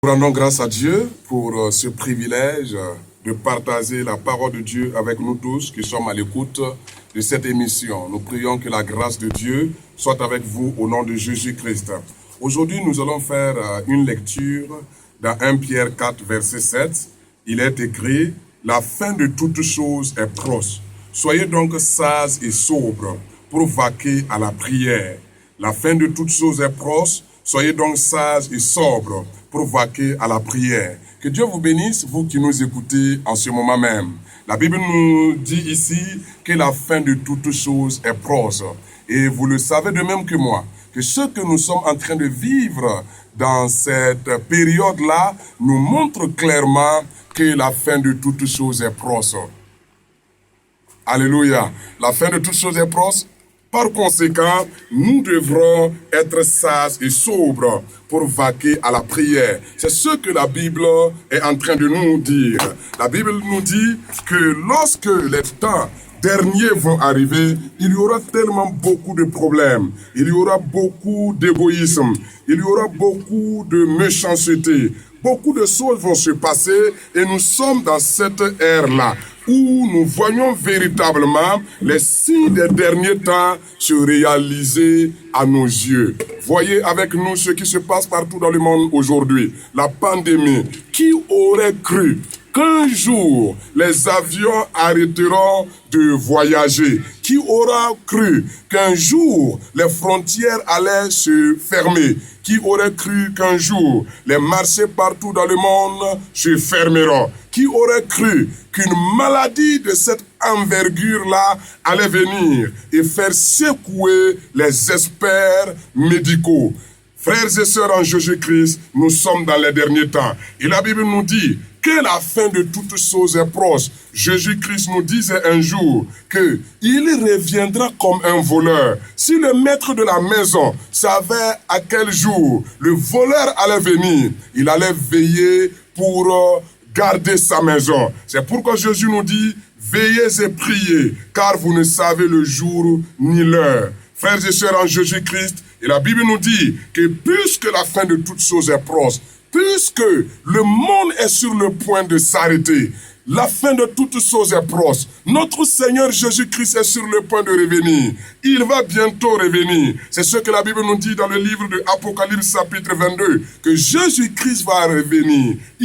Rendons grâce à Dieu pour ce privilège de partager la parole de Dieu avec nous tous qui sommes à l'écoute de cette émission. Nous prions que la grâce de Dieu soit avec vous au nom de Jésus-Christ. Aujourd'hui, nous allons faire une lecture dans 1 Pierre 4, verset 7. Il est écrit « La fin de toutes choses est proche. Soyez donc sages et sobres pour vaquer à la prière. La fin de toutes choses est proche. Soyez donc sages et sobres pour vaquer à la prière. » Que Dieu vous bénisse, vous qui nous écoutez en ce moment même. La Bible nous dit ici que la fin de toutes choses est proche. Et vous le savez de même que moi, que ce que nous sommes en train de vivre dans cette période-là nous montre clairement que la fin de toutes choses est proche. Alléluia. La fin de toutes choses est proche. Par conséquent, nous devrons être sages et sobres pour vaquer à la prière. C'est ce que la Bible est en train de nous dire. La Bible nous dit que lorsque les temps derniers vont arriver, il y aura tellement beaucoup de problèmes, il y aura beaucoup d'égoïsme, il y aura beaucoup de méchanceté. Beaucoup de choses vont se passer et nous sommes dans cette ère-là où nous voyons véritablement les signes des derniers temps se réaliser à nos yeux. Voyez avec nous ce qui se passe partout dans le monde aujourd'hui. La pandémie. Qui aurait cru qu'un jour, les avions arrêteront de voyager? Qui aura cru qu'un jour, les frontières allaient se fermer? Qui aurait cru qu'un jour, les marchés partout dans le monde se fermeront? Qui aurait cru qu'une maladie de cette envergure-là allait venir et faire secouer les experts médicaux? Frères et sœurs en Jésus-Christ, nous sommes dans les derniers temps. Et la Bible nous dit que la fin de toutes choses est proche. Jésus-Christ nous disait un jour qu'il reviendra comme un voleur. Si le maître de la maison savait à quel jour le voleur allait venir, il allait veiller pour garder sa maison. C'est pourquoi Jésus nous dit « Veillez et priez, car vous ne savez le jour ni l'heure. » Frères et sœurs en Jésus-Christ, et la Bible nous dit que puisque la fin de toutes choses est proche, puisque le monde est sur le point de s'arrêter, la fin de toutes choses est proche. Notre Seigneur Jésus-Christ est sur le point de revenir. Il va bientôt revenir. C'est ce que la Bible nous dit dans le livre de Apocalypse chapitre 22, que Jésus-Christ va revenir.